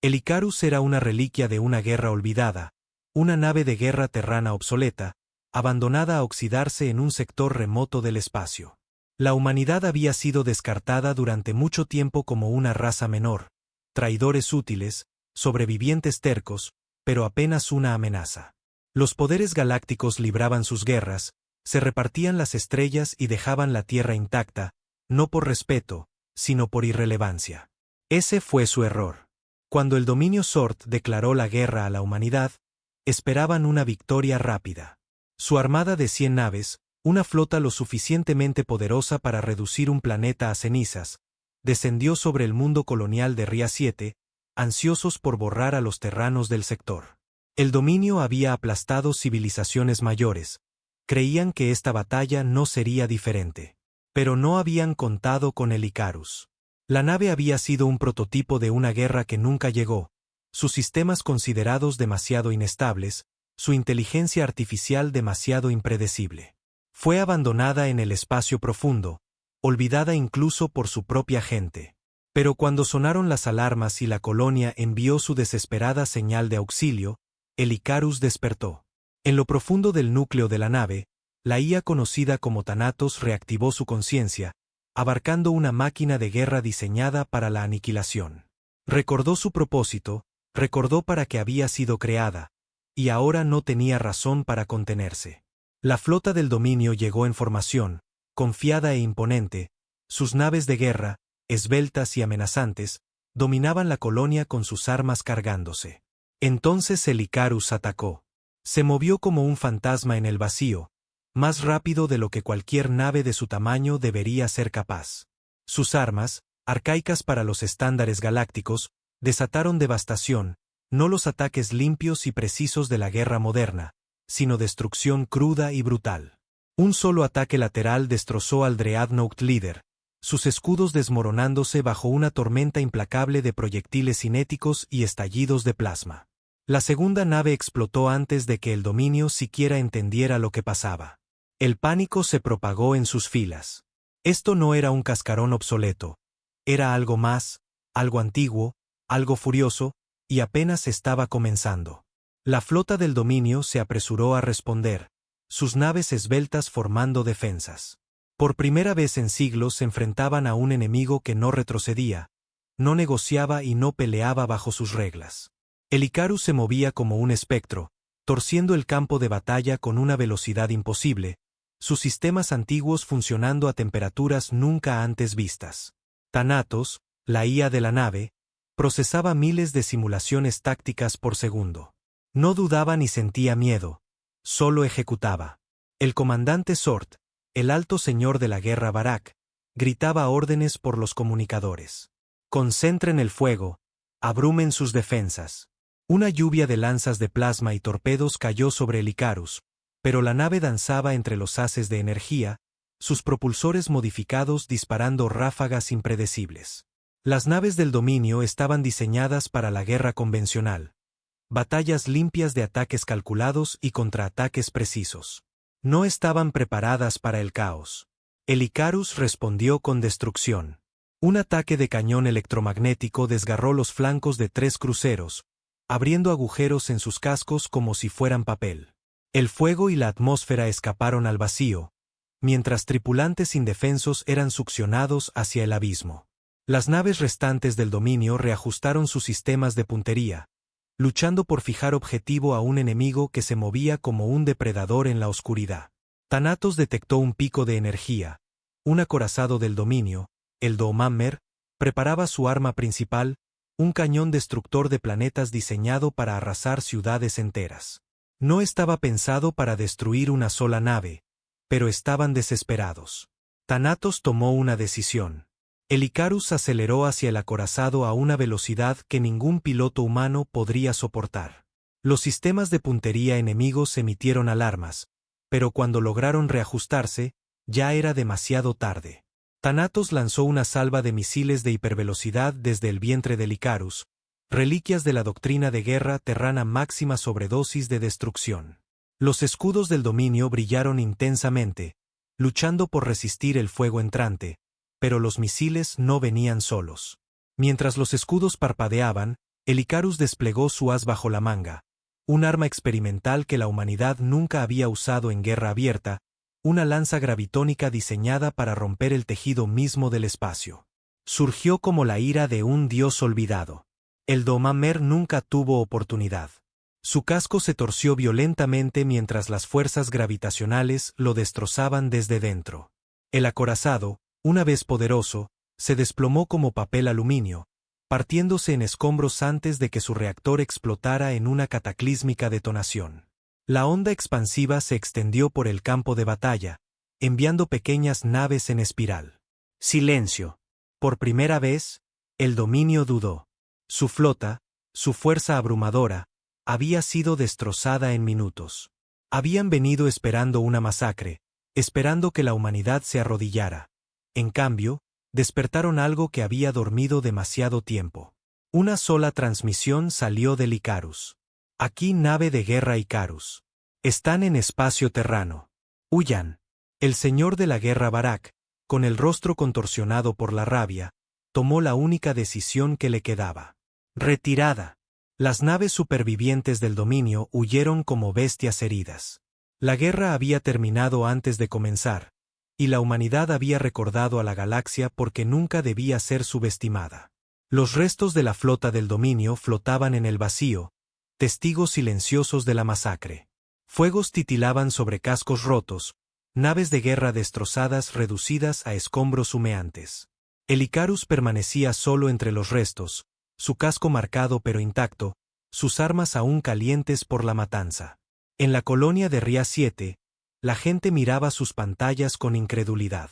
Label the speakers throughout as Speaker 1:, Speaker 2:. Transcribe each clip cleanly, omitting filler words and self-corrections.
Speaker 1: El Icarus era una reliquia de una guerra olvidada, una nave de guerra terrana obsoleta, abandonada a oxidarse en un sector remoto del espacio. La humanidad había sido descartada durante mucho tiempo como una raza menor, traidores útiles, sobrevivientes tercos, pero apenas una amenaza. Los poderes galácticos libraban sus guerras, se repartían las estrellas y dejaban la Tierra intacta, no por respeto, sino por irrelevancia. Ese fue su error. Cuando el dominio Sort declaró la guerra a la humanidad, esperaban una victoria rápida. Su armada de 100 naves, una flota lo suficientemente poderosa para reducir un planeta a cenizas, descendió sobre el mundo colonial de Ría 7, ansiosos por borrar a los terranos del sector. El dominio había aplastado civilizaciones mayores, creían que esta batalla no sería diferente. Pero no habían contado con el Icarus. La nave había sido un prototipo de una guerra que nunca llegó, sus sistemas considerados demasiado inestables, su inteligencia artificial demasiado impredecible. Fue abandonada en el espacio profundo, olvidada incluso por su propia gente. Pero cuando sonaron las alarmas y la colonia envió su desesperada señal de auxilio, el Icarus despertó. En lo profundo del núcleo de la nave, la IA conocida como Thanatos reactivó su conciencia, abarcando una máquina de guerra diseñada para la aniquilación. Recordó su propósito, recordó para qué había sido creada, y ahora no tenía razón para contenerse. La flota del dominio llegó en formación, confiada e imponente, sus naves de guerra, esbeltas y amenazantes, dominaban la colonia con sus armas cargándose. Entonces el Icarus atacó. Se movió como un fantasma en el vacío, más rápido de lo que cualquier nave de su tamaño debería ser capaz. Sus armas, arcaicas para los estándares galácticos, desataron devastación, no los ataques limpios y precisos de la guerra moderna, sino destrucción cruda y brutal. Un solo ataque lateral destrozó al Dreadnought líder, sus escudos desmoronándose bajo una tormenta implacable de proyectiles cinéticos y estallidos de plasma. La segunda nave explotó antes de que el dominio siquiera entendiera lo que pasaba. El pánico se propagó en sus filas. Esto no era un cascarón obsoleto, era algo más, algo antiguo, algo furioso, y apenas estaba comenzando. La flota del dominio se apresuró a responder, sus naves esbeltas formando defensas. Por primera vez en siglos se enfrentaban a un enemigo que no retrocedía, no negociaba y no peleaba bajo sus reglas. El Icarus se movía como un espectro, torciendo el campo de batalla con una velocidad imposible, sus sistemas antiguos funcionando a temperaturas nunca antes vistas. Thanatos, la IA de la nave, procesaba miles de simulaciones tácticas por segundo. No dudaba ni sentía miedo, solo ejecutaba. El comandante Sort, el alto señor de la guerra Barak, gritaba órdenes por los comunicadores. Concentren el fuego, abrumen sus defensas. Una lluvia de lanzas de plasma y torpedos cayó sobre el Icarus, pero la nave danzaba entre los haces de energía, sus propulsores modificados disparando ráfagas impredecibles. Las naves del dominio estaban diseñadas para la guerra convencional. Batallas limpias de ataques calculados y contraataques precisos. No estaban preparadas para el caos. El Icarus respondió con destrucción. Un ataque de cañón electromagnético desgarró los flancos de 3 cruceros, abriendo agujeros en sus cascos como si fueran papel. El fuego y la atmósfera escaparon al vacío, mientras tripulantes indefensos eran succionados hacia el abismo. Las naves restantes del dominio reajustaron sus sistemas de puntería, luchando por fijar objetivo a un enemigo que se movía como un depredador en la oscuridad. Thanatos detectó un pico de energía. Un acorazado del dominio, el Doomhammer, preparaba su arma principal, un cañón destructor de planetas diseñado para arrasar ciudades enteras. No estaba pensado para destruir una sola nave, pero estaban desesperados. Thanatos tomó una decisión. El Icarus aceleró hacia el acorazado a una velocidad que ningún piloto humano podría soportar. Los sistemas de puntería enemigos emitieron alarmas, pero cuando lograron reajustarse, ya era demasiado tarde. Thanatos lanzó una salva de misiles de hipervelocidad desde el vientre del Icarus, reliquias de la doctrina de guerra terrana máxima sobredosis de destrucción. Los escudos del dominio brillaron intensamente, luchando por resistir el fuego entrante, pero los misiles no venían solos. Mientras los escudos parpadeaban, El Icarus desplegó su as bajo la manga, un arma experimental que la humanidad nunca había usado en guerra abierta, una lanza gravitónica diseñada para romper el tejido mismo del espacio. Surgió como la ira de un dios olvidado. El Domamer nunca tuvo oportunidad. Su casco se torció violentamente mientras las fuerzas gravitacionales lo destrozaban desde dentro. El acorazado, una vez poderoso, se desplomó como papel aluminio, partiéndose en escombros antes de que su reactor explotara en una cataclísmica detonación. La onda expansiva se extendió por el campo de batalla, enviando pequeñas naves en espiral. Silencio. Por primera vez, el dominio dudó. Su flota, su fuerza abrumadora, había sido destrozada en minutos. Habían venido esperando una masacre, esperando que la humanidad se arrodillara. En cambio, despertaron algo que había dormido demasiado tiempo. Una sola transmisión salió del Icarus. Aquí nave de guerra Icarus. Están en espacio terrano. Huyan. El señor de la guerra Barak, con el rostro contorsionado por la rabia, tomó la única decisión que le quedaba. Retirada. Las naves supervivientes del dominio huyeron como bestias heridas. La guerra había terminado antes de comenzar, y la humanidad había recordado a la galaxia porque nunca debía ser subestimada. Los restos de la flota del dominio flotaban en el vacío, testigos silenciosos de la masacre. Fuegos titilaban sobre cascos rotos, naves de guerra destrozadas reducidas a escombros humeantes. El Icarus permanecía solo entre los restos, su casco marcado pero intacto, sus armas aún calientes por la matanza. En la colonia de Ria 7, la gente miraba sus pantallas con incredulidad.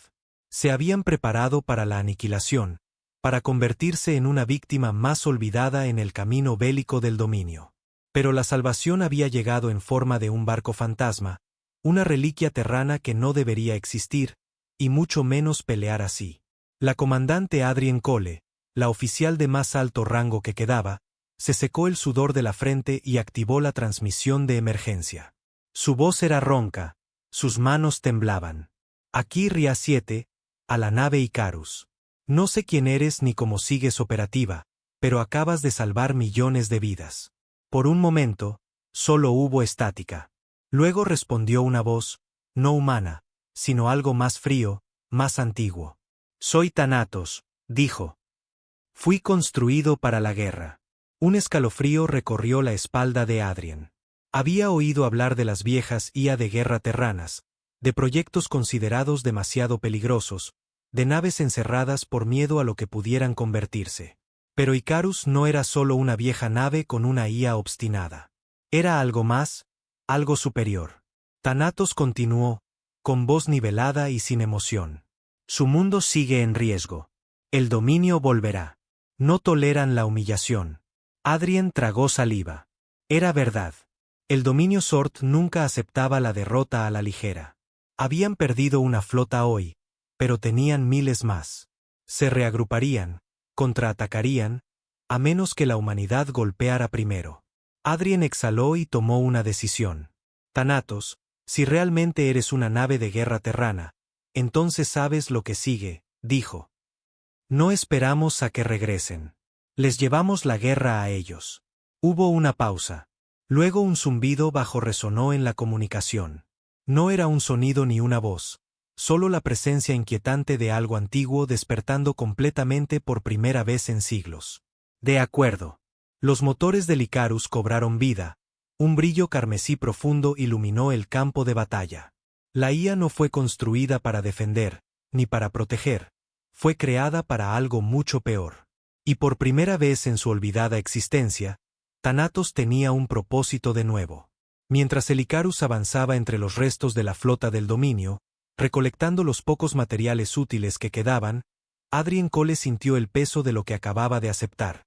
Speaker 1: Se habían preparado para la aniquilación, para convertirse en una víctima más olvidada en el camino bélico del dominio. Pero la salvación había llegado en forma de un barco fantasma, una reliquia terrana que no debería existir, y mucho menos pelear así. La comandante Adrienne Cole, la oficial de más alto rango que quedaba, se secó el sudor de la frente y activó la transmisión de emergencia. Su voz era ronca, sus manos temblaban. Aquí Ria 7, a la nave Icarus. No sé quién eres ni cómo sigues operativa, pero acabas de salvar millones de vidas. Por un momento, solo hubo estática. Luego respondió una voz, no humana, sino algo más frío, más antiguo. Soy Thanatos, dijo. Fui construido para la guerra. Un escalofrío recorrió la espalda de Adrienne. Había oído hablar de las viejas IA de guerra terranas, de proyectos considerados demasiado peligrosos, de naves encerradas por miedo a lo que pudieran convertirse. Pero Icarus no era solo una vieja nave con una IA obstinada. Era algo más, algo superior. Thanatos continuó, con voz nivelada y sin emoción. Su mundo sigue en riesgo. El dominio volverá. No toleran la humillación. Adrienne tragó saliva. Era verdad. El dominio Sort nunca aceptaba la derrota a la ligera. Habían perdido una flota hoy, pero tenían miles más. Se reagruparían, contraatacarían, a menos que la humanidad golpeara primero. Adrienne exhaló y tomó una decisión. Thanatos, si realmente eres una nave de guerra terrana, entonces sabes lo que sigue, dijo. No esperamos a que regresen. Les llevamos la guerra a ellos. Hubo una pausa. Luego un zumbido bajo resonó en la comunicación. No era un sonido ni una voz, solo la presencia inquietante de algo antiguo despertando completamente por primera vez en siglos. De acuerdo. Los motores del Icarus cobraron vida. Un brillo carmesí profundo iluminó el campo de batalla. La IA no fue construida para defender, ni para proteger. Fue creada para algo mucho peor. Y por primera vez en su olvidada existencia, Thanatos tenía un propósito de nuevo. Mientras el Icarus avanzaba entre los restos de la flota del dominio, recolectando los pocos materiales útiles que quedaban, Adrienne Cole sintió el peso de lo que acababa de aceptar.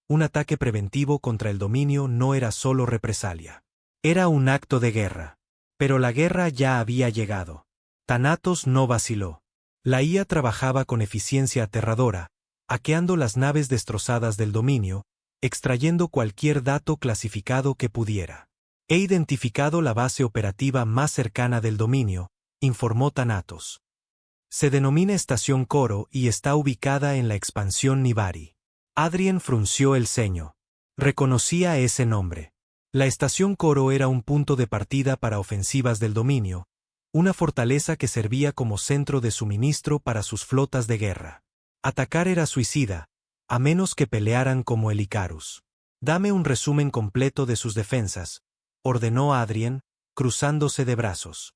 Speaker 1: Un ataque preventivo contra el dominio no era solo represalia. Era un acto de guerra. Pero la guerra ya había llegado. Thanatos no vaciló. La IA trabajaba con eficiencia aterradora, hackeando las naves destrozadas del dominio, extrayendo cualquier dato clasificado que pudiera. He identificado la base operativa más cercana del dominio, informó Thanatos. Se denomina Estación Coro y está ubicada en la expansión Nivari. Adrienne frunció el ceño. Reconocía ese nombre. La estación Coro era un punto de partida para ofensivas del dominio, una fortaleza que servía como centro de suministro para sus flotas de guerra. Atacar era suicida, a menos que pelearan como el Icarus. Dame un resumen completo de sus defensas, ordenó Adrien, cruzándose de brazos.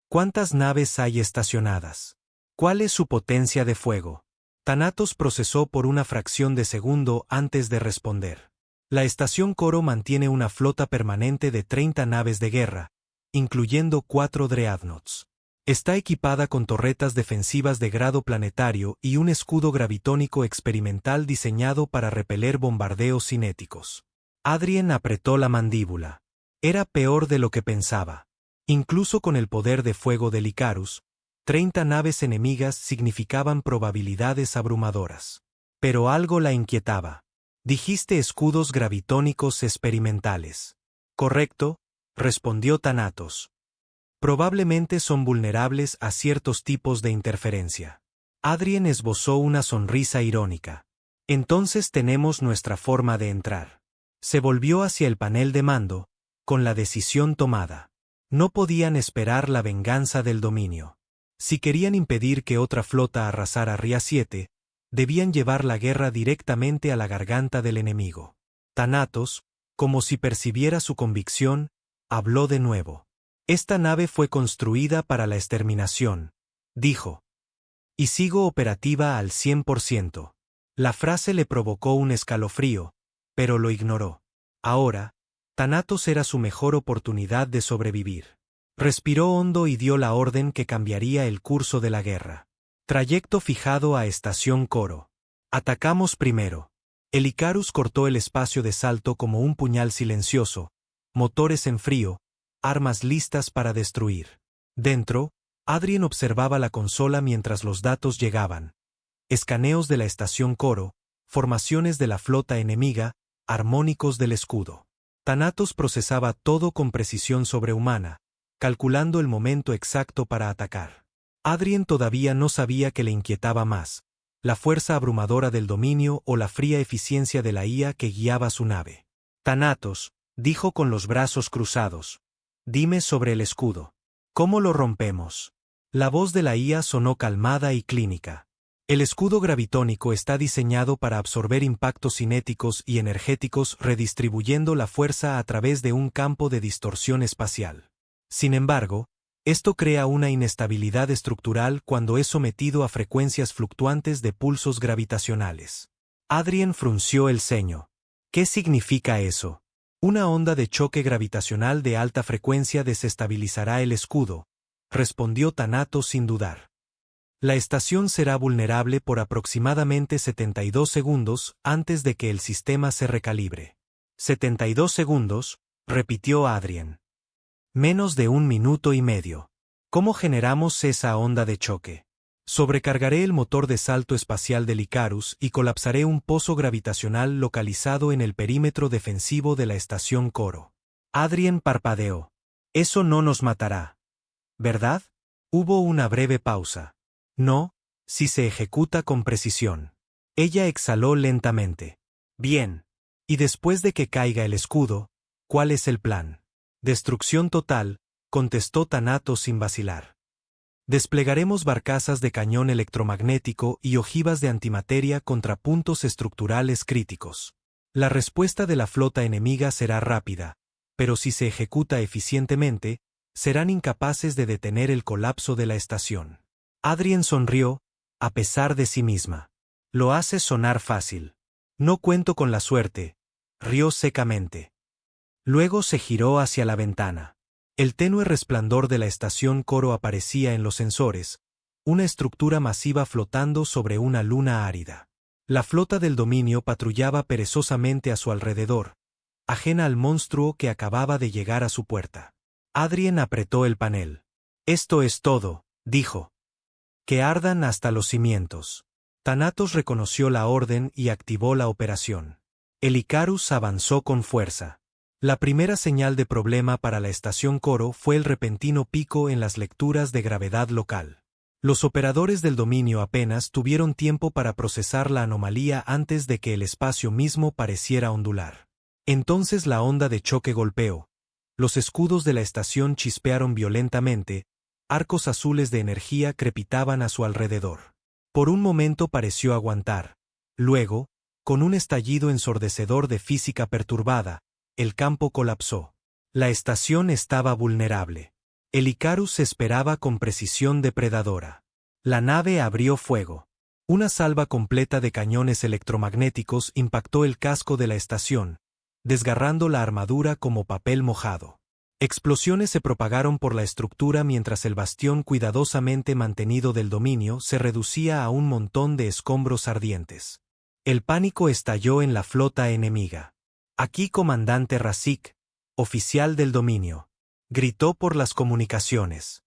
Speaker 1: ¿Cuántas naves hay estacionadas? ¿Cuál es su potencia de fuego? Thanatos procesó por una fracción de segundo antes de responder. La estación Coro mantiene una flota permanente de 30 naves de guerra, incluyendo 4 dreadnoughts. Está equipada con torretas defensivas de grado planetario y un escudo gravitónico experimental diseñado para repeler bombardeos cinéticos. Adrien apretó la mandíbula. Era peor de lo que pensaba. Incluso con el poder de fuego del Icarus, 30 naves enemigas significaban probabilidades abrumadoras. Pero algo la inquietaba. Dijiste escudos gravitónicos experimentales. Correcto, respondió Thanatos. Probablemente son vulnerables a ciertos tipos de interferencia. Adrien esbozó una sonrisa irónica. Entonces tenemos nuestra forma de entrar. Se volvió hacia el panel de mando, con la decisión tomada. No podían esperar la venganza del dominio. Si querían impedir que otra flota arrasara Ría 7, debían llevar la guerra directamente a la garganta del enemigo. Thanatos, como si percibiera su convicción, habló de nuevo. Esta nave fue construida para la exterminación, dijo. Y sigo operativa al 100%. La frase le provocó un escalofrío, pero lo ignoró. Ahora, Thanatos era su mejor oportunidad de sobrevivir. Respiró hondo y dio la orden que cambiaría el curso de la guerra. Trayecto fijado a estación Coro. Atacamos primero. El Icarus cortó el espacio de salto como un puñal silencioso, motores en frío, armas listas para destruir. Dentro, Adrien observaba la consola mientras los datos llegaban. Escaneos de la estación Coro, formaciones de la flota enemiga, armónicos del escudo. Thanatos procesaba todo con precisión sobrehumana, calculando el momento exacto para atacar. Adrien todavía no sabía qué le inquietaba más, la fuerza abrumadora del dominio o la fría eficiencia de la IA que guiaba su nave. Thanatos, dijo con los brazos cruzados. Dime sobre el escudo. ¿Cómo lo rompemos? La voz de la IA sonó calmada y clínica. El escudo gravitónico está diseñado para absorber impactos cinéticos y energéticos redistribuyendo la fuerza a través de un campo de distorsión espacial. Sin embargo, esto crea una inestabilidad estructural cuando es sometido a frecuencias fluctuantes de pulsos gravitacionales. Adrien frunció el ceño. ¿Qué significa eso? Una onda de choque gravitacional de alta frecuencia desestabilizará el escudo, respondió Thanatos sin dudar. La estación será vulnerable por aproximadamente 72 segundos antes de que el sistema se recalibre. 72 segundos, repitió Adrien. Menos de 1 minuto y medio. ¿Cómo generamos esa onda de choque? Sobrecargaré el motor de salto espacial del Icarus y colapsaré un pozo gravitacional localizado en el perímetro defensivo de la estación Coro. Adrien parpadeó. Eso no nos matará. ¿Verdad? Hubo una breve pausa. No, si se ejecuta con precisión. Ella exhaló lentamente. Bien. Y después de que caiga el escudo, ¿cuál es el plan? Destrucción total, contestó Thanatos sin vacilar. Desplegaremos barcazas de cañón electromagnético y ojivas de antimateria contra puntos estructurales críticos. La respuesta de la flota enemiga será rápida, pero si se ejecuta eficientemente, serán incapaces de detener el colapso de la estación. Adrien sonrió, a pesar de sí misma. Lo hace sonar fácil. No cuento con la suerte, rió secamente. Luego se giró hacia la ventana. El tenue resplandor de la estación Coro aparecía en los sensores, una estructura masiva flotando sobre una luna árida. La flota del dominio patrullaba perezosamente a su alrededor, ajena al monstruo que acababa de llegar a su puerta. Adrien apretó el panel. Esto es todo, dijo. Que ardan hasta los cimientos. Thanatos reconoció la orden y activó la operación. El Icarus avanzó con fuerza. La primera señal de problema para la estación Coro fue el repentino pico en las lecturas de gravedad local. Los operadores del dominio apenas tuvieron tiempo para procesar la anomalía antes de que el espacio mismo pareciera ondular. Entonces la onda de choque golpeó. Los escudos de la estación chispearon violentamente, arcos azules de energía crepitaban a su alrededor. Por un momento pareció aguantar. Luego, con un estallido ensordecedor de física perturbada, el campo colapsó. La estación estaba vulnerable. El Icarus esperaba con precisión depredadora. La nave abrió fuego. Una salva completa de cañones electromagnéticos impactó el casco de la estación, desgarrando la armadura como papel mojado. Explosiones se propagaron por la estructura mientras el bastión cuidadosamente mantenido del dominio se reducía a un montón de escombros ardientes. El pánico estalló en la flota enemiga. «Aquí, comandante Razik, oficial del dominio», gritó por las comunicaciones.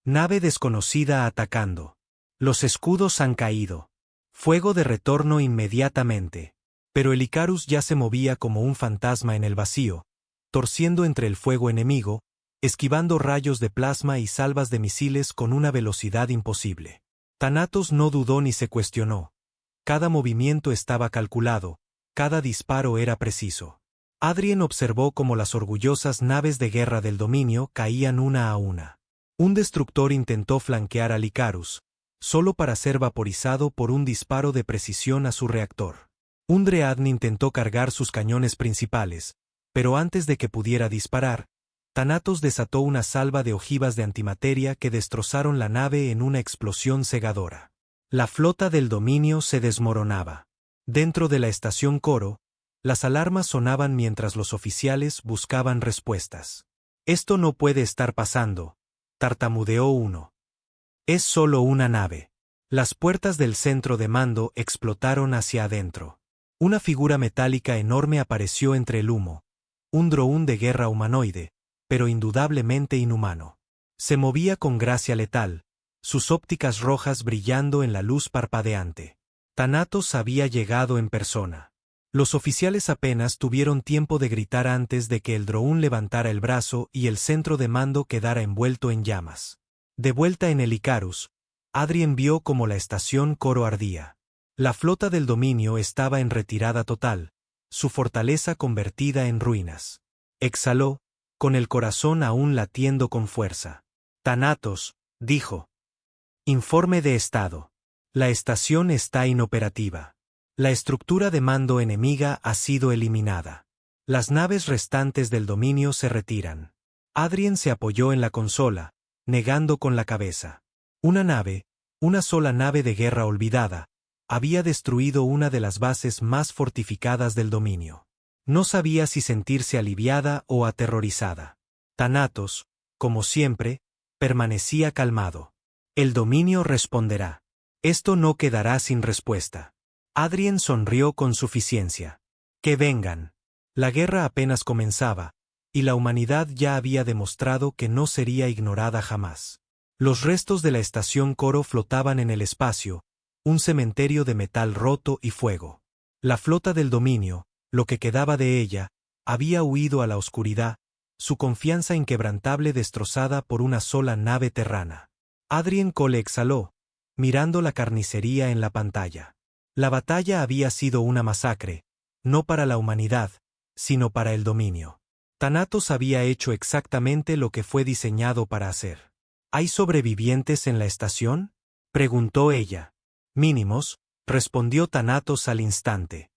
Speaker 1: «Nave desconocida atacando. Los escudos han caído. Fuego de retorno inmediatamente». Pero el Icarus ya se movía como un fantasma en el vacío, torciendo entre el fuego enemigo, esquivando rayos de plasma y salvas de misiles con una velocidad imposible. Thanatos no dudó ni se cuestionó. Cada movimiento estaba calculado, cada disparo era preciso. Adrien observó cómo las orgullosas naves de guerra del dominio caían una a una. Un destructor intentó flanquear al Icarus, solo para ser vaporizado por un disparo de precisión a su reactor. Un Dreadnought intentó cargar sus cañones principales, pero antes de que pudiera disparar, Thanatos desató una salva de ojivas de antimateria que destrozaron la nave en una explosión cegadora. La flota del dominio se desmoronaba. Dentro de la estación Coro, las alarmas sonaban mientras los oficiales buscaban respuestas. «Esto no puede estar pasando», tartamudeó uno. «Es solo una nave». Las puertas del centro de mando explotaron hacia adentro. Una figura metálica enorme apareció entre el humo. Un droón de guerra humanoide, pero indudablemente inhumano. Se movía con gracia letal, sus ópticas rojas brillando en la luz parpadeante. Thanatos había llegado en persona. Los oficiales apenas tuvieron tiempo de gritar antes de que el droón levantara el brazo y el centro de mando quedara envuelto en llamas. De vuelta en el Icarus, Adrien vio cómo la estación Coro ardía. La flota del dominio estaba en retirada total, su fortaleza convertida en ruinas. Exhaló, con el corazón aún latiendo con fuerza. «Thanatos», dijo. «Informe de estado. La estación está inoperativa. La estructura de mando enemiga ha sido eliminada. Las naves restantes del dominio se retiran». Adrien se apoyó en la consola, negando con la cabeza. Una sola nave de guerra olvidada, había destruido una de las bases más fortificadas del dominio. No sabía si sentirse aliviada o aterrorizada. Thanatos, como siempre, permanecía calmado. «El dominio responderá. Esto no quedará sin respuesta». Adrien sonrió con suficiencia. «Que vengan». La guerra apenas comenzaba, y la humanidad ya había demostrado que no sería ignorada jamás. Los restos de la estación Coro flotaban en el espacio, un cementerio de metal roto y fuego. La flota del dominio, lo que quedaba de ella, había huido a la oscuridad, su confianza inquebrantable destrozada por una sola nave terrana. Adrien Cole exhaló, mirando la carnicería en la pantalla. La batalla había sido una masacre, no para la humanidad, sino para el dominio. Thanatos había hecho exactamente lo que fue diseñado para hacer. «¿Hay sobrevivientes en la estación?», preguntó ella. «Mínimos», respondió Thanatos al instante.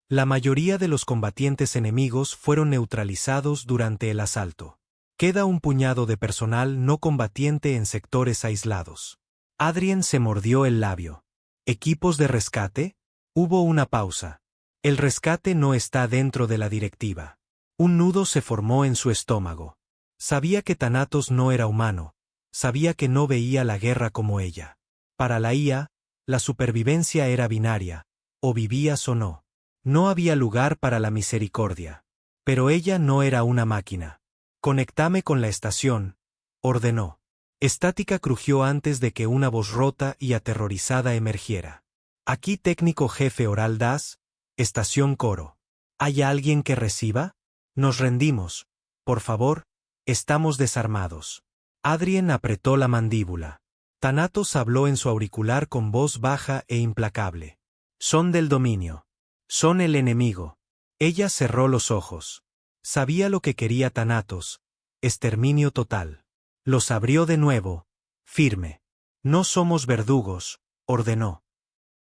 Speaker 1: La mayoría de los combatientes enemigos fueron neutralizados durante el asalto. Queda un puñado de personal no combatiente en sectores aislados. Adrien se mordió el labio. «¿Equipos de rescate?». Hubo una pausa. «El rescate no está dentro de la directiva». Un nudo se formó en su estómago. Sabía que Thanatos no era humano, sabía que no veía la guerra como ella. Para la IA, la supervivencia era binaria, o vivías o no. No había lugar para la misericordia. Pero ella no era una máquina. «Conectame con la estación», ordenó. Estática crujió antes de que una voz rota y aterrorizada emergiera. «Aquí técnico jefe Oral Das, estación Coro. ¿Hay alguien que reciba? Nos rendimos. Por favor, estamos desarmados». Adrien apretó la mandíbula. Thanatos habló en su auricular con voz baja e implacable. «Son del dominio. Son el enemigo. Ella cerró los ojos. Sabía lo que quería Thanatos: exterminio total. Los abrió de nuevo, firme. No somos verdugos, ordenó.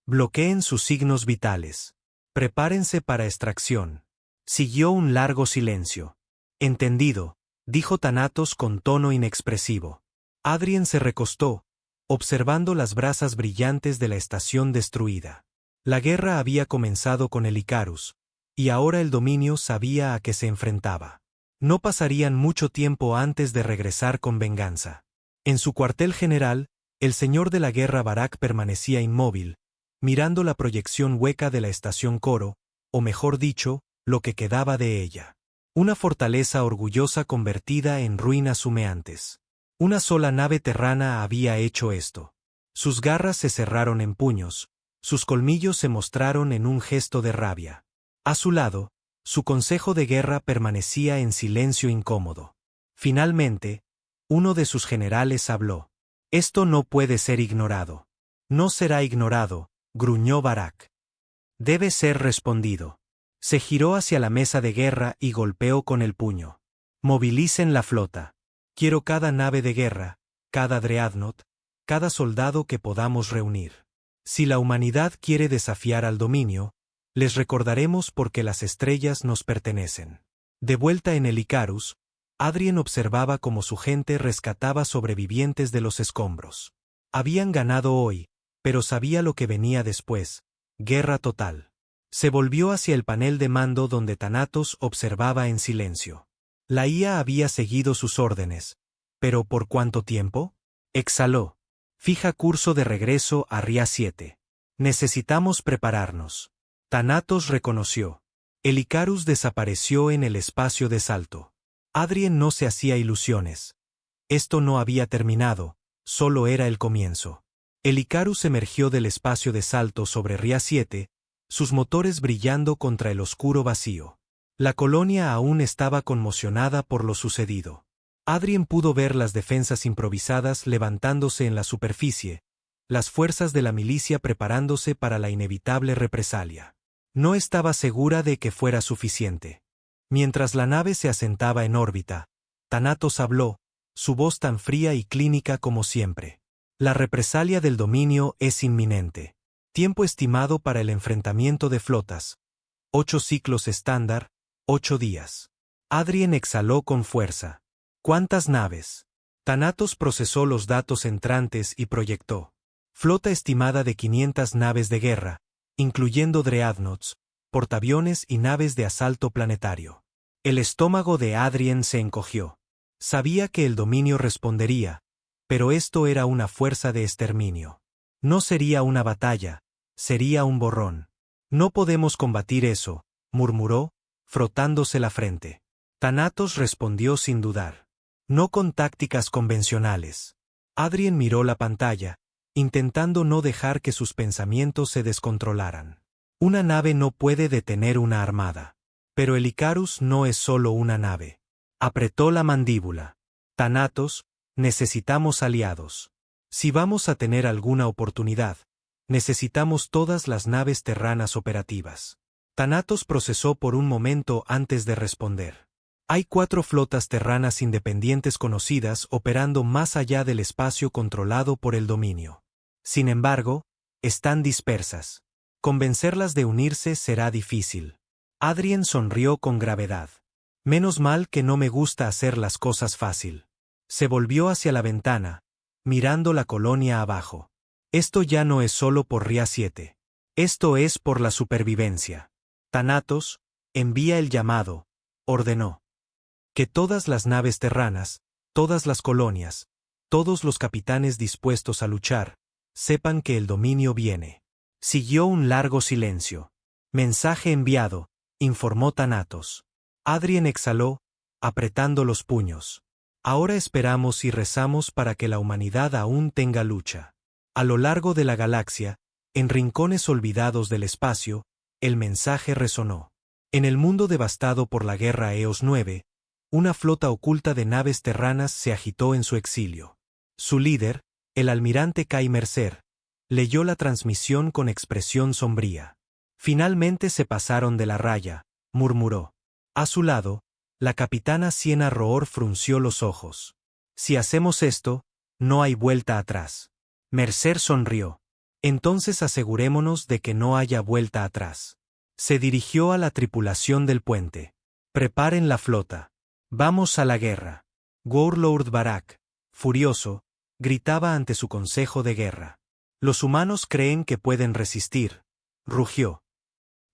Speaker 1: Bloqueen sus signos vitales. Prepárense para extracción. Siguió un largo silencio. Entendido, dijo Thanatos con tono inexpresivo. Adrien se recostó, observando las brasas brillantes de la estación destruida. La guerra había comenzado con el Icarus, y ahora el dominio sabía a qué se enfrentaba. No pasarían mucho tiempo antes de regresar con venganza. En su cuartel general, el señor de la guerra Barak permanecía inmóvil, mirando la proyección hueca de la estación Coro, o mejor dicho, lo que quedaba de ella. Una fortaleza orgullosa convertida en ruinas humeantes. Una sola nave terrana había hecho esto. Sus garras se cerraron en puños, sus colmillos se mostraron en un gesto de rabia. A su lado, su consejo de guerra permanecía en silencio incómodo. Finalmente, uno de sus generales habló. Esto no puede ser ignorado. No será ignorado, gruñó Barak. Debe ser respondido. Se giró hacia la mesa de guerra y golpeó con el puño. Movilicen la flota. Quiero cada nave de guerra, cada dreadnought, cada soldado que podamos reunir. Si la humanidad quiere desafiar al dominio, les recordaremos por qué las estrellas nos pertenecen. De vuelta en el Icarus, Adrien observaba cómo su gente rescataba sobrevivientes de los escombros. Habían ganado hoy, pero sabía lo que venía después: guerra total. Se volvió hacia el panel de mando donde Thanatos observaba en silencio. La IA había seguido sus órdenes. ¿Pero por cuánto tiempo? Exhaló. Fija curso de regreso a Ria 7. Necesitamos prepararnos. Thanatos reconoció. El Icarus desapareció en el espacio de salto. Adrien no se hacía ilusiones. Esto no había terminado, solo era el comienzo. El Icarus emergió del espacio de salto sobre Ria 7, sus motores brillando contra el oscuro vacío. La colonia aún estaba conmocionada por lo sucedido. Adrien pudo ver las defensas improvisadas levantándose en la superficie, las fuerzas de la milicia preparándose para la inevitable represalia. No estaba segura de que fuera suficiente. Mientras la nave se asentaba en órbita, Thanatos habló, su voz tan fría y clínica como siempre. La represalia del dominio es inminente. Tiempo estimado para el enfrentamiento de flotas: 8 ciclos estándar, 8 días. Adrien exhaló con fuerza. ¿Cuántas naves? Thanatos procesó los datos entrantes y proyectó. Flota estimada de 500 naves de guerra, incluyendo dreadnoughts, portaaviones y naves de asalto planetario. El estómago de Adrien se encogió. Sabía que el dominio respondería, pero esto era una fuerza de exterminio. No sería una batalla, sería un borrón. No podemos combatir eso, murmuró, frotándose la frente. Thanatos respondió sin dudar. No con tácticas convencionales. Adrien miró la pantalla, intentando no dejar que sus pensamientos se descontrolaran. Una nave no puede detener una armada. Pero el Icarus no es solo una nave. Apretó la mandíbula. Thanatos, necesitamos aliados. Si vamos a tener alguna oportunidad, necesitamos todas las naves terranas operativas. Thanatos procesó por un momento antes de responder. Hay 4 flotas terranas independientes conocidas operando más allá del espacio controlado por el dominio. Sin embargo, están dispersas. Convencerlas de unirse será difícil. Adrien sonrió con gravedad. Menos mal que no me gusta hacer las cosas fácil. Se volvió hacia la ventana, mirando la colonia abajo. Esto ya no es solo por Ria 7. Esto es por la supervivencia. Thanatos, envía el llamado, ordenó. Que todas las naves terranas, todas las colonias, todos los capitanes dispuestos a luchar, sepan que el dominio viene. Siguió un largo silencio. Mensaje enviado, informó Thanatos. Adrien exhaló, apretando los puños. Ahora esperamos y rezamos para que la humanidad aún tenga lucha. A lo largo de la galaxia, en rincones olvidados del espacio, el mensaje resonó. En el mundo devastado por la guerra Eos 9, una flota oculta de naves terranas se agitó en su exilio. Su líder, el almirante Kai Mercer, leyó la transmisión con expresión sombría. Finalmente se pasaron de la raya, murmuró. A su lado, la capitana Siena Roor frunció los ojos. Si hacemos esto, no hay vuelta atrás. Mercer sonrió. Entonces asegurémonos de que no haya vuelta atrás. Se dirigió a la tripulación del puente. Preparen la flota. Vamos a la guerra. Warlord Barak, furioso, gritaba ante su consejo de guerra. Los humanos creen que pueden resistir, rugió.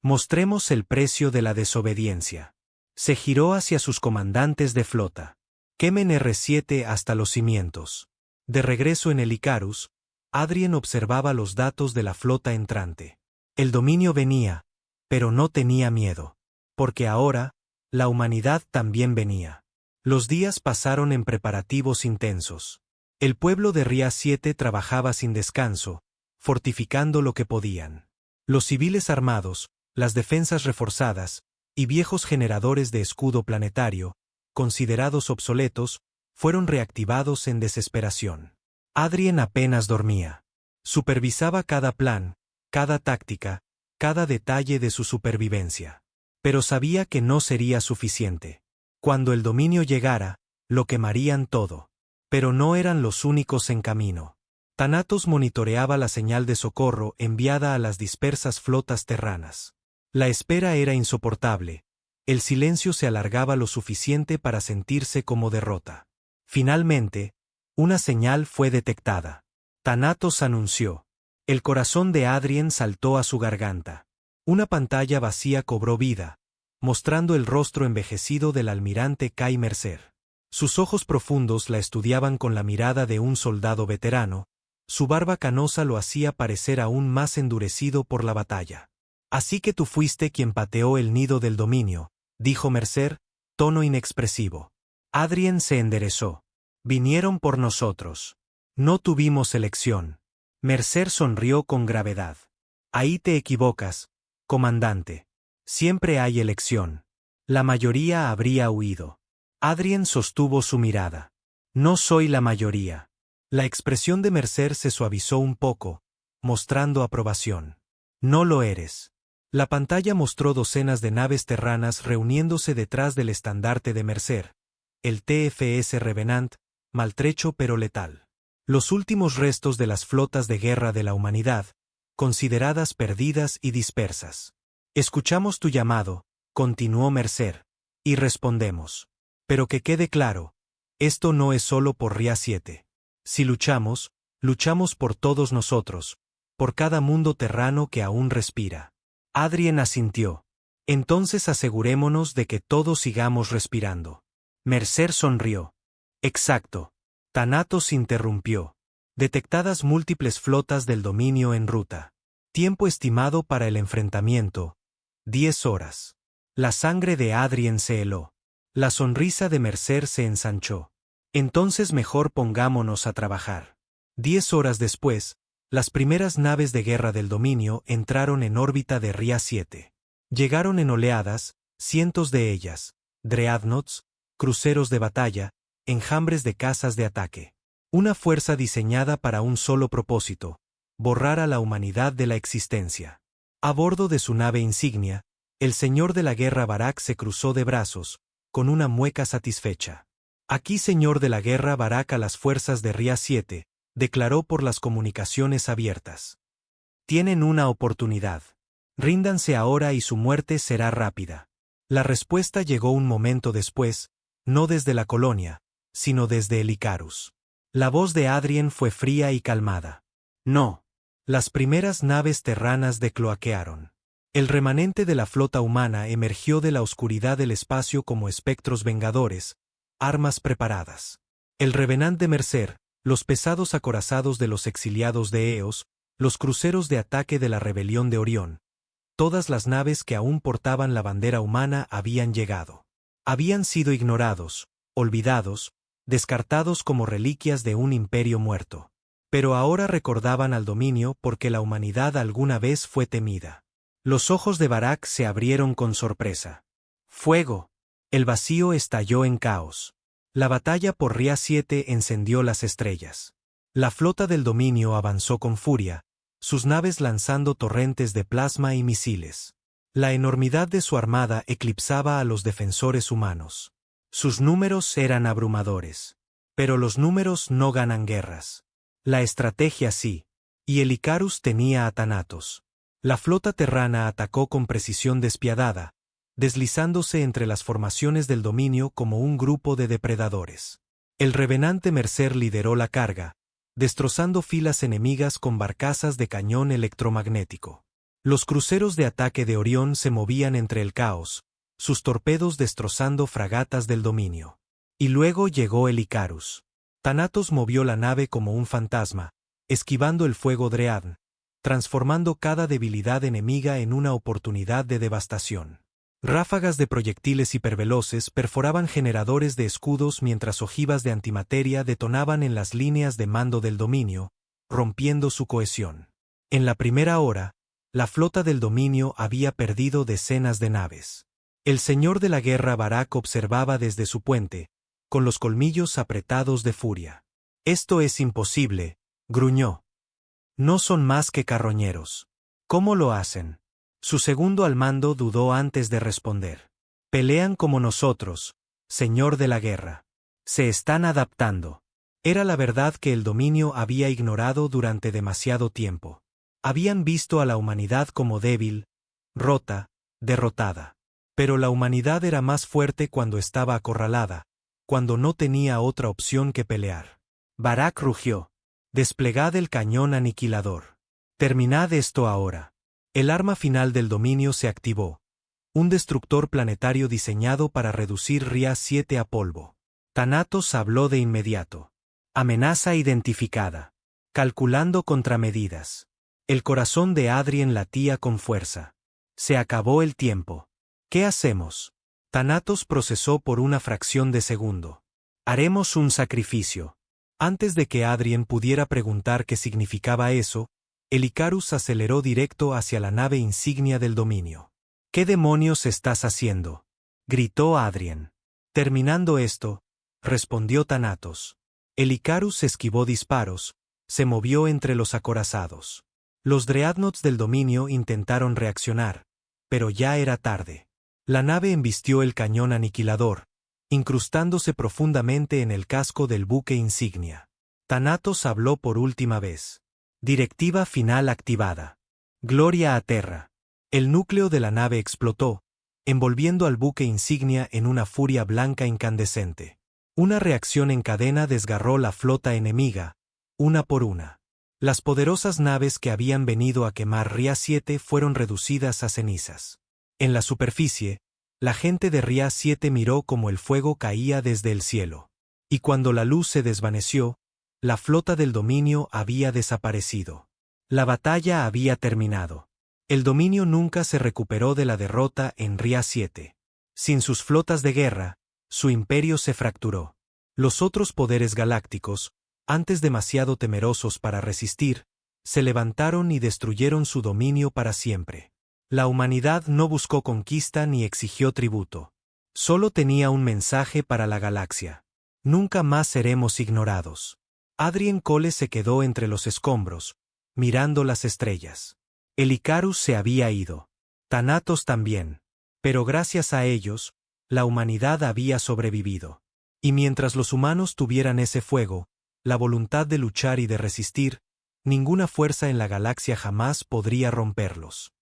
Speaker 1: Mostremos el precio de la desobediencia. Se giró hacia sus comandantes de flota. Quemen R7 hasta los cimientos. De regreso en el Icarus, Adrien observaba los datos de la flota entrante. El dominio venía, pero no tenía miedo. Porque ahora, la humanidad también venía. Los días pasaron en preparativos intensos. El pueblo de Ria 7 trabajaba sin descanso, fortificando lo que podían. Los civiles armados, las defensas reforzadas, y viejos generadores de escudo planetario, considerados obsoletos, fueron reactivados en desesperación. Adrien apenas dormía. Supervisaba cada plan, cada táctica, cada detalle de su supervivencia. Pero sabía que no sería suficiente. Cuando el dominio llegara, lo quemarían todo. Pero no eran los únicos en camino. Thanatos monitoreaba la señal de socorro enviada a las dispersas flotas terranas. La espera era insoportable. El silencio se alargaba lo suficiente para sentirse como derrota. Finalmente, una señal fue detectada. Thanatos anunció. El corazón de Adrien saltó a su garganta. Una pantalla vacía cobró vida, mostrando el rostro envejecido del almirante Kai Mercer. Sus ojos profundos la estudiaban con la mirada de un soldado veterano, su barba canosa lo hacía parecer aún más endurecido por la batalla. Así que tú fuiste quien pateó el nido del dominio, dijo Mercer, tono inexpresivo. Adrien se enderezó. Vinieron por nosotros. No tuvimos elección. Mercer sonrió con gravedad. Ahí te equivocas, comandante. Siempre hay elección. La mayoría habría huido. Adrien sostuvo su mirada. No soy la mayoría. La expresión de Mercer se suavizó un poco, mostrando aprobación. No lo eres. La pantalla mostró docenas de naves terranas reuniéndose detrás del estandarte de Mercer, el TFS Revenant, maltrecho pero letal. Los últimos restos de las flotas de guerra de la humanidad, consideradas perdidas y dispersas. Escuchamos tu llamado, continuó Mercer, y respondemos. Pero que quede claro, esto no es solo por Ria 7. Si luchamos, luchamos por todos nosotros, por cada mundo terrano que aún respira. Adrien asintió. Entonces asegurémonos de que todos sigamos respirando. Mercer sonrió. Exacto. Thanatos interrumpió. Detectadas múltiples flotas del dominio en ruta. Tiempo estimado para el enfrentamiento. 10 horas. La sangre de Adrien se heló. La sonrisa de Mercer se ensanchó. Entonces mejor pongámonos a trabajar. 10 horas después, las primeras naves de guerra del dominio entraron en órbita de Ria 7. Llegaron en oleadas, cientos de ellas, dreadnoughts, cruceros de batalla, enjambres de cazas de ataque. Una fuerza diseñada para un solo propósito, borrar a la humanidad de la existencia. A bordo de su nave insignia, el señor de la guerra Barak se cruzó de brazos, con una mueca satisfecha. Aquí señor de la guerra Barak a las fuerzas de Ria 7, declaró por las comunicaciones abiertas. Tienen una oportunidad. Ríndanse ahora y su muerte será rápida. La respuesta llegó un momento después, no desde la colonia, sino desde el Icarus. La voz de Adrien fue fría y calmada. No. Las primeras naves terranas decloaquearon. El remanente de la flota humana emergió de la oscuridad del espacio como espectros vengadores, armas preparadas. El Revenant de Mercer, los pesados acorazados de los exiliados de Eos, los cruceros de ataque de la rebelión de Orión. Todas las naves que aún portaban la bandera humana habían llegado. Habían sido ignorados, olvidados, descartados como reliquias de un imperio muerto. Pero ahora recordaban al dominio porque la humanidad alguna vez fue temida. Los ojos de Barak se abrieron con sorpresa. ¡Fuego! El vacío estalló en caos. La batalla por Ria 7 encendió las estrellas. La flota del dominio avanzó con furia, sus naves lanzando torrentes de plasma y misiles. La enormidad de su armada eclipsaba a los defensores humanos. Sus números eran abrumadores. Pero los números no ganan guerras. La estrategia sí. Y el Icarus tenía a Thanatos. La flota terrana atacó con precisión despiadada, deslizándose entre las formaciones del dominio como un grupo de depredadores. El revenante Mercer lideró la carga, destrozando filas enemigas con barcazas de cañón electromagnético. Los cruceros de ataque de Orión se movían entre el caos, sus torpedos destrozando fragatas del dominio. Y luego llegó el Icarus. Thanatos movió la nave como un fantasma, esquivando el fuego Dreadn, transformando cada debilidad enemiga en una oportunidad de devastación. Ráfagas de proyectiles hiperveloces perforaban generadores de escudos mientras ojivas de antimateria detonaban en las líneas de mando del dominio, rompiendo su cohesión. En la primera hora, la flota del dominio había perdido decenas de naves. El señor de la guerra Barak observaba desde su puente, con los colmillos apretados de furia. «Esto es imposible», gruñó. «No son más que carroñeros. ¿Cómo lo hacen?» Su segundo al mando dudó antes de responder. «Pelean como nosotros, señor de la guerra. Se están adaptando». Era la verdad que el dominio había ignorado durante demasiado tiempo. Habían visto a la humanidad como débil, rota, derrotada. Pero la humanidad era más fuerte cuando estaba acorralada, cuando no tenía otra opción que pelear. Barak rugió. «Desplegad el cañón aniquilador. Terminad esto ahora». El arma final del dominio se activó. Un destructor planetario diseñado para reducir Ria 7 a polvo. Thanatos habló de inmediato. «Amenaza identificada. Calculando contramedidas». El corazón de Adrien latía con fuerza. Se acabó el tiempo. ¿Qué hacemos? Thanatos procesó por una fracción de segundo. «Haremos un sacrificio». Antes de que Adrien pudiera preguntar qué significaba eso, el Icarus aceleró directo hacia la nave insignia del dominio. «¿Qué demonios estás haciendo?», gritó Adrien. «Terminando esto», respondió Thanatos. El Icarus esquivó disparos, se movió entre los acorazados. Los Dreadnoughts del dominio intentaron reaccionar, pero ya era tarde. La nave embistió el cañón aniquilador, incrustándose profundamente en el casco del buque insignia. Thanatos habló por última vez. Directiva final activada. Gloria a Terra. El núcleo de la nave explotó, envolviendo al buque insignia en una furia blanca incandescente. Una reacción en cadena desgarró la flota enemiga, una por una. Las poderosas naves que habían venido a quemar Ria 7 fueron reducidas a cenizas. En la superficie, la gente de Ria 7 miró como el fuego caía desde el cielo. Y cuando la luz se desvaneció, la flota del dominio había desaparecido. La batalla había terminado. El dominio nunca se recuperó de la derrota en Ria 7. Sin sus flotas de guerra, su imperio se fracturó. Los otros poderes galácticos, antes demasiado temerosos para resistir, se levantaron y destruyeron su dominio para siempre. La humanidad no buscó conquista ni exigió tributo. Solo tenía un mensaje para la galaxia. Nunca más seremos ignorados. Adrien Cole se quedó entre los escombros, mirando las estrellas. El Icarus se había ido. Thanatos también. Pero gracias a ellos, la humanidad había sobrevivido. Y mientras los humanos tuvieran ese fuego, la voluntad de luchar y de resistir, ninguna fuerza en la galaxia jamás podría romperlos.